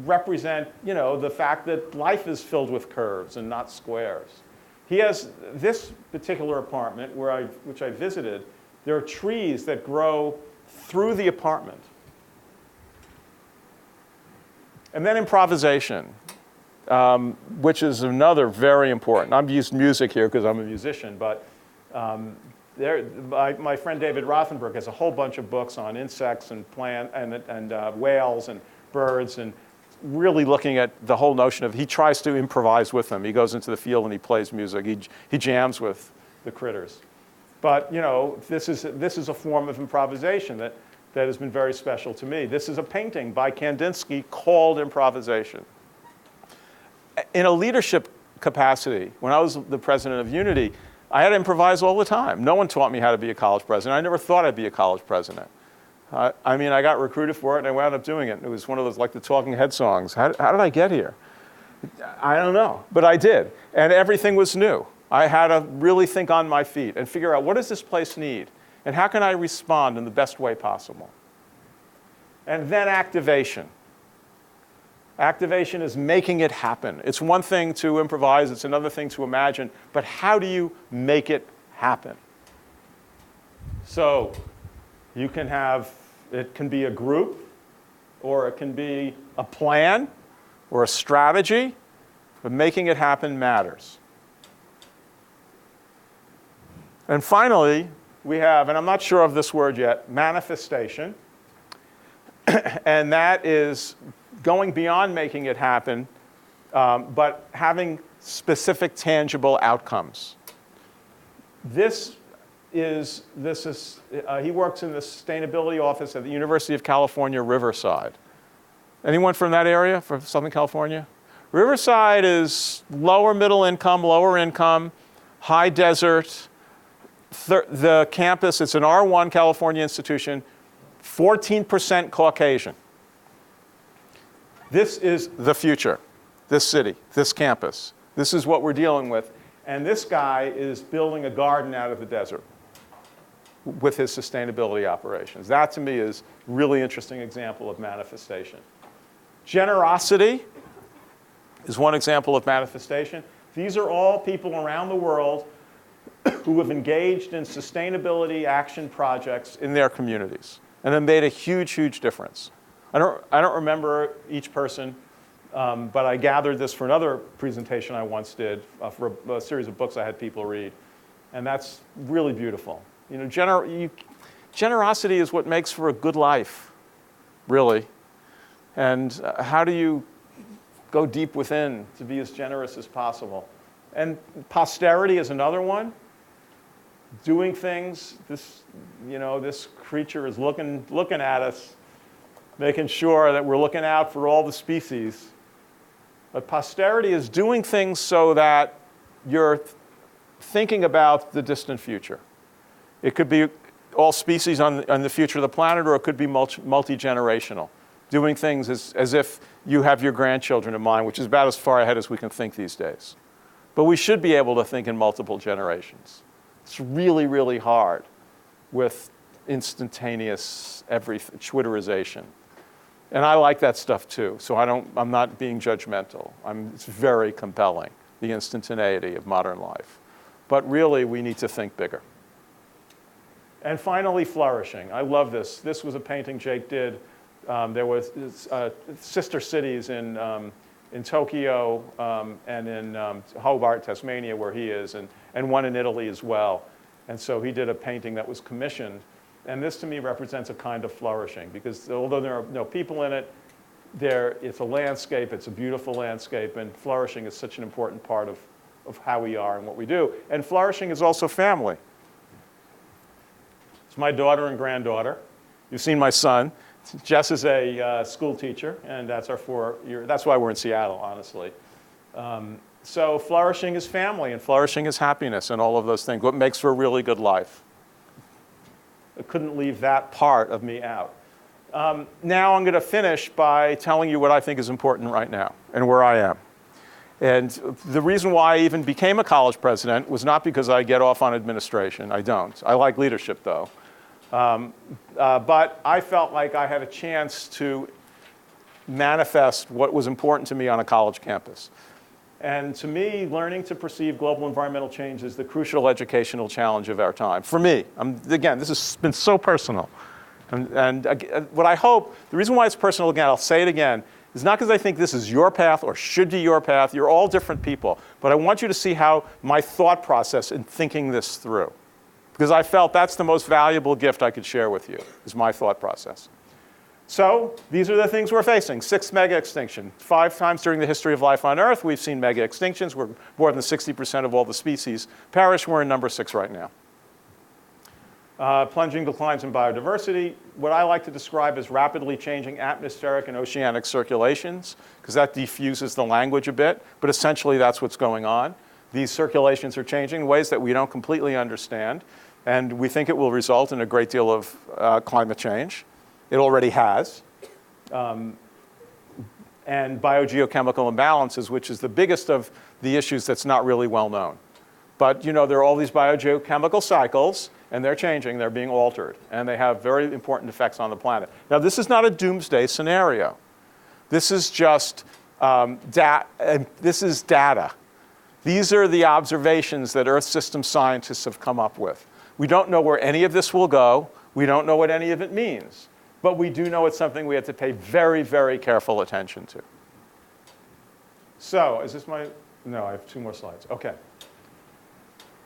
represent, you know, the fact that life is filled with curves and not squares. He has this particular apartment which I visited. There are trees that grow through the apartment. And then improvisation, which is another very important. I've used music here because I'm a musician, but my friend David Rothenberg has a whole bunch of books on insects and plant and whales and birds, and really looking at the whole notion of, he tries to improvise with them. He goes into the field and he plays music. He jams with the critters. But you know, this is a form of improvisation that has been very special to me. This is a painting by Kandinsky called improvisation. In a leadership capacity, when I was the president of Unity, I had to improvise all the time. No one taught me how to be a college president. I never thought I'd be a college president. I mean, I got recruited for it, and I wound up doing it. It was one of those, like the Talking Head songs. How did I get here? I don't know, but I did. And everything was new. I had to really think on my feet and figure out, what does this place need? And how can I respond in the best way possible? And then activation. Activation is making it happen. It's one thing to improvise, it's another thing to imagine, but how do you make it happen? So you can have, it can be a group, or it can be a plan, or a strategy, but making it happen matters. And finally, we have, and I'm not sure of this word yet, manifestation. And that is going beyond making it happen, but having specific, tangible outcomes. He works in the sustainability office at the University of California, Riverside. Anyone from that area, from Southern California? Riverside is lower middle income, lower income, high desert. The campus, it's an R1 California institution, 14% Caucasian. This is the future, this city, this campus. This is what we're dealing with. And this guy is building a garden out of the desert with his sustainability operations. That, to me, is a really interesting example of manifestation. Generosity is one example of manifestation. These are all people around the world who have engaged in sustainability action projects in their communities and have made a huge, huge difference. I don't remember each person, but I gathered this for another presentation I once did for a series of books I had people read. And that's really beautiful. You know, generosity is what makes for a good life, really. And how do you go deep within to be as generous as possible? And posterity is another one. Doing things, this creature is looking at us, making sure that we're looking out for all the species. But posterity is doing things so that you're thinking about the distant future. It could be all species on the future of the planet, or it could be multi-generational, doing things as if you have your grandchildren in mind, which is about as far ahead as we can think these days. But we should be able to think in multiple generations. It's really, really hard with instantaneous Twitterization. And I like that stuff too, so I'm not being judgmental. It's very compelling, the instantaneity of modern life. But really, we need to think bigger. And finally, flourishing. I love this. This was a painting Jake did. There was sister cities in Tokyo and in Hobart, Tasmania, where he is, and one in Italy as well. And so he did a painting that was commissioned. And this, to me, represents a kind of flourishing, because although there are no people in it, it's a landscape, it's a beautiful landscape, and flourishing is such an important part of how we are and what we do. And flourishing is also family. It's my daughter and granddaughter. You've seen my son. Jess is a school teacher, and that's why we're in Seattle, honestly. So flourishing is family, and flourishing is happiness, and all of those things, what makes for a really good life. I couldn't leave that part of me out. Now I'm going to finish by telling you what I think is important right now and where I am. And the reason why I even became a college president was not because I get off on administration. I don't. I like leadership, though. But I felt like I had a chance to manifest what was important to me on a college campus. And to me, learning to perceive global environmental change is the crucial educational challenge of our time. For me, again, this has been so personal. And what I hope, the reason why it's personal, again, I'll say it again, is not because I think this is your path or should be your path. You're all different people. But I want you to see how my thought process in thinking this through. Because I felt that's the most valuable gift I could share with you, is my thought process. So these are the things we're facing. 6 mega extinction. 5 times during the history of life on Earth, we've seen mega extinctions. We're more than 60% of all the species perish. We're in number 6 right now. Plunging declines in biodiversity. What I like to describe as rapidly changing atmospheric and oceanic circulations, because that diffuses the language a bit. But essentially, that's what's going on. These circulations are changing in ways that we don't completely understand. And we think it will result in a great deal of climate change. It already has. And biogeochemical imbalances, which is the biggest of the issues that's not really well known. But there are all these biogeochemical cycles, and they're changing, they're being altered, and they have very important effects on the planet. Now, this is not a doomsday scenario. This is just this is data. These are the observations that Earth system scientists have come up with. We don't know where any of this will go. We don't know what any of it means. But we do know it's something we have to pay very, very careful attention to. So, is this my, no, I have 2 more slides. Okay.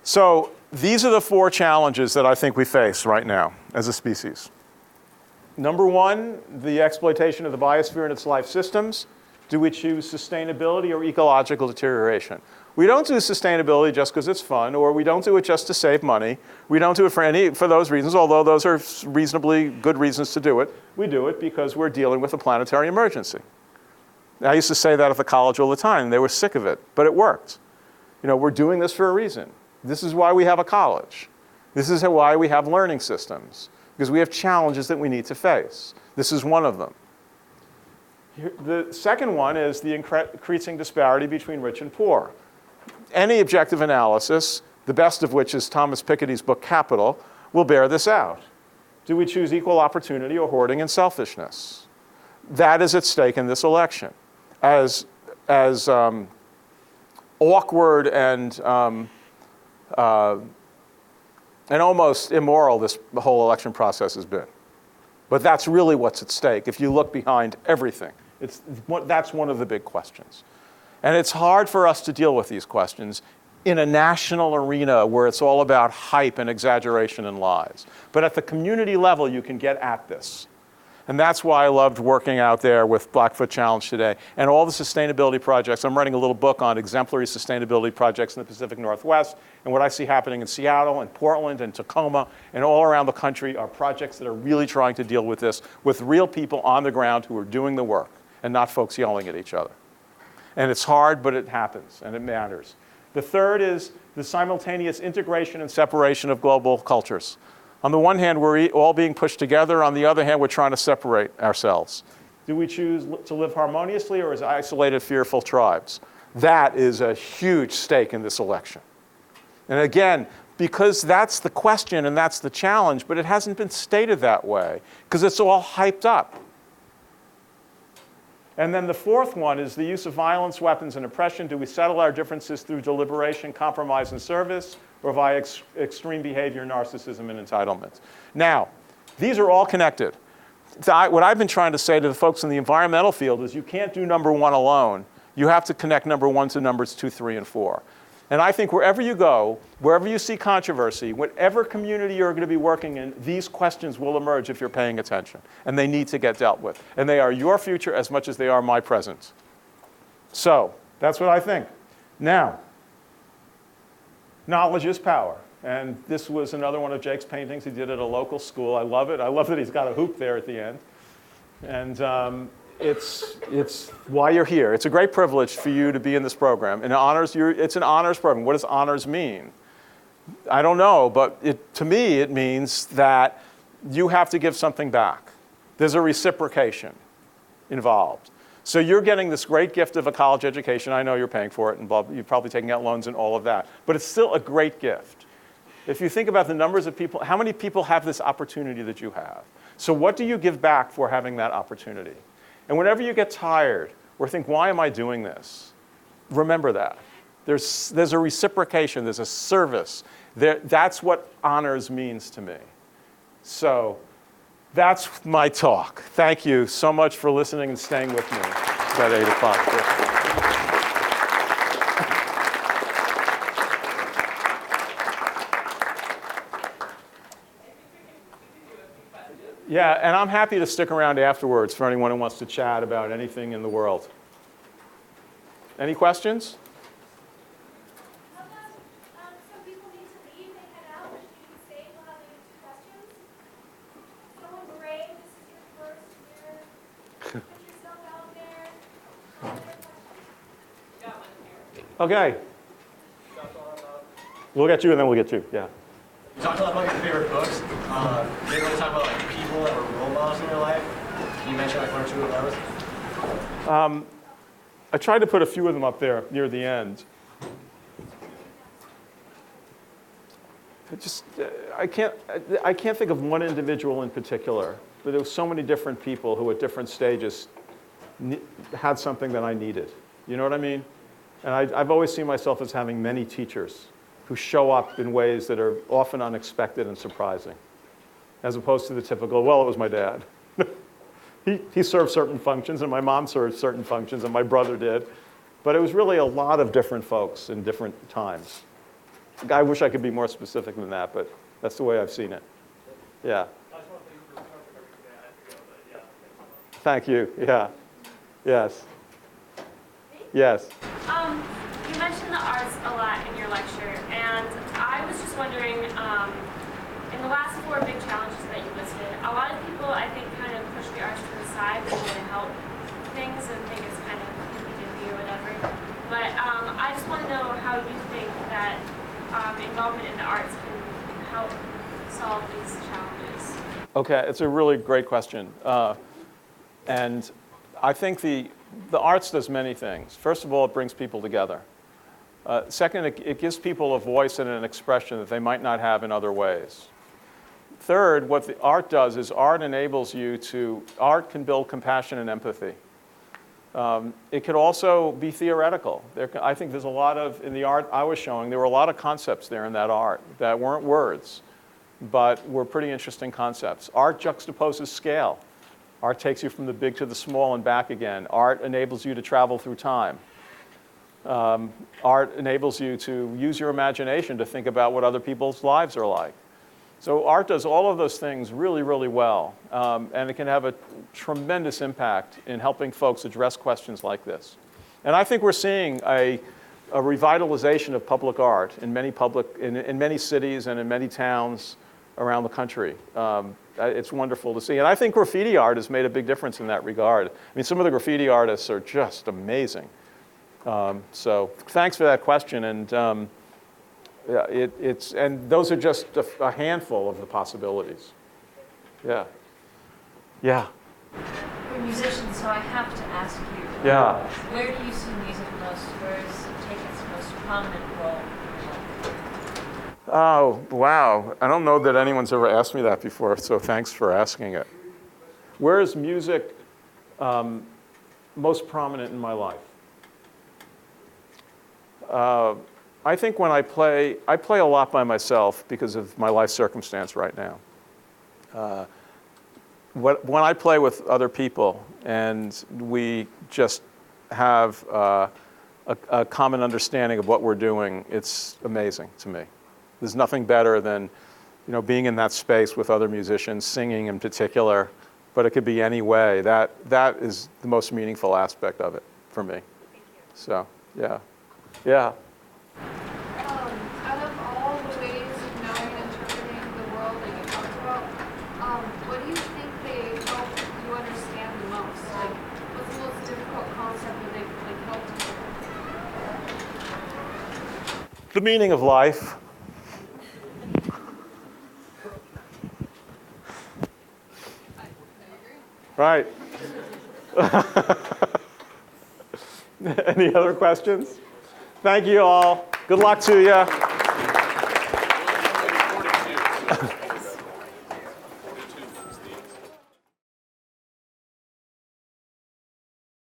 So, these are the 4 challenges that I think we face right now as a species. Number 1, the exploitation of the biosphere and its life systems. Do we choose sustainability or ecological deterioration? We don't do sustainability just because it's fun, or we don't do it just to save money. We don't do it for those reasons, although those are reasonably good reasons to do it. We do it because we're dealing with a planetary emergency. I used to say that at the college all the time. They were sick of it, but it worked. We're doing this for a reason. This is why we have a college. This is why we have learning systems, because we have challenges that we need to face. This is one of them. The second one is the increasing disparity between rich and poor. Any objective analysis, the best of which is Thomas Piketty's book Capital, will bear this out. Do we choose equal opportunity or hoarding and selfishness? That is at stake in this election. As awkward and almost immoral this whole election process has been. But that's really what's at stake if you look behind everything. That's one of the big questions. And it's hard for us to deal with these questions in a national arena where it's all about hype and exaggeration and lies. But at the community level, you can get at this. And that's why I loved working out there with Blackfoot Challenge today. And all the sustainability projects. I'm writing a little book on exemplary sustainability projects in the Pacific Northwest. And what I see happening in Seattle and Portland and Tacoma and all around the country are projects that are really trying to deal with this with real people on the ground who are doing the work and not folks yelling at each other. And it's hard, but it happens, and it matters. The third is the simultaneous integration and separation of global cultures. On the one hand, we're all being pushed together. On the other hand, we're trying to separate ourselves. Do we choose to live harmoniously or as isolated, fearful tribes? That is a huge stake in this election. And again, because that's the question and that's the challenge, but it hasn't been stated that way because it's all hyped up. And then the fourth one is the use of violence, weapons, and oppression. Do we settle our differences through deliberation, compromise, and service, or via extreme behavior, narcissism, and entitlement? Now, these are all connected. What I've been trying to say to the folks in the environmental field is you can't do number one alone. You have to connect number one to numbers 2, 3, and 4. And I think wherever you go, wherever you see controversy, whatever community you're going to be working in, these questions will emerge if you're paying attention. And they need to get dealt with. And they are your future as much as they are my present. So that's what I think. Now, knowledge is power. And this was another one of Jake's paintings. He did it at a local school. I love it. I love that he's got a hoop there at the end. And it's why you're here. It's a great privilege for you to be in this program. And it's an honors program. What does honors mean? I don't know, but to me it means that you have to give something back. There's a reciprocation involved. So you're getting this great gift of a college education. I know you're paying for it, and you're probably taking out loans and all of that. But it's still a great gift. If you think about the numbers of people, how many people have this opportunity that you have? So what do you give back for having that opportunity? And whenever you get tired or think, why am I doing this? Remember that. There's a reciprocation, there's a service. That's what honors means to me. So that's my talk. Thank you so much for listening and staying with me. It's about 8 o'clock. Yeah, and I'm happy to stick around afterwards for anyone who wants to chat about anything in the world. Any questions? Some people need to leave, they head out, but if you can stay, we'll have questions. Someone brave, this is your first year. Put yourself out there. Okay. We'll get you and then we'll get you, yeah. You talked a lot about your favorite books. You didn't really talk about like people that were role models in your life. Can you mention like 1 or 2 of those? I tried to put a few of them up there near the end. I can't think of one individual in particular, but there were so many different people who at different stages had something that I needed. You know what I mean? And I've always seen myself as having many teachers who show up in ways that are often unexpected and surprising, as opposed to the typical, well, it was my dad. He served certain functions, and my mom served certain functions, and my brother did. But it was really a lot of different folks in different times. I wish I could be more specific than that, but that's the way I've seen it. Yeah. Thank you. Yeah. Yes. Yes. You mentioned the arts a lot in your lecture, and I was just wondering, in the last 4 big challenges that you listed, a lot of people, I think, kind of push the arts to the side when they help things and think it's kind of hippy-dippy or whatever. But I just want to know how you think that involvement in the arts can help solve these challenges. Okay, it's a really great question. And I think the arts does many things. First of all, it brings people together. Second, it gives people a voice and an expression that they might not have in other ways. Third, what the art does is art can build compassion and empathy. It could also be theoretical. I think there's a lot of, in the art I was showing, there were a lot of concepts there in that art that weren't words, but were pretty interesting concepts. Art juxtaposes scale. Art takes you from the big to the small and back again. Art enables you to travel through time. Art enables you to use your imagination to think about what other people's lives are like. So art does all of those things really, really well. And it can have a tremendous impact in helping folks address questions like this. And I think we're seeing a revitalization of public art in many cities and in many towns around the country. It's wonderful to see. And I think graffiti art has made a big difference in that regard. I mean, some of the graffiti artists are just amazing. So thanks for that question. And yeah, and those are just a handful of the possibilities. Yeah. Yeah. You're a musician, so I have to ask you. Yeah. Where do you see music most? Where does it take its most prominent role? Oh, wow. I don't know that anyone's ever asked me that before, so thanks for asking it. Where is music most prominent in my life? I think when I play a lot by myself because of my life circumstance right now. When I play with other people and we just have a common understanding of what we're doing, it's amazing to me. There's nothing better than, being in that space with other musicians, singing in particular, but it could be any way. That is the most meaningful aspect of it for me. So, yeah. Yeah. Out of all the ways of knowing and interpreting the world that you talked about, what do you think they help you understand the most? Like, what's the most difficult concept that they helped you? The meaning of life. Right. Any other questions? Thank you all. Good luck to you.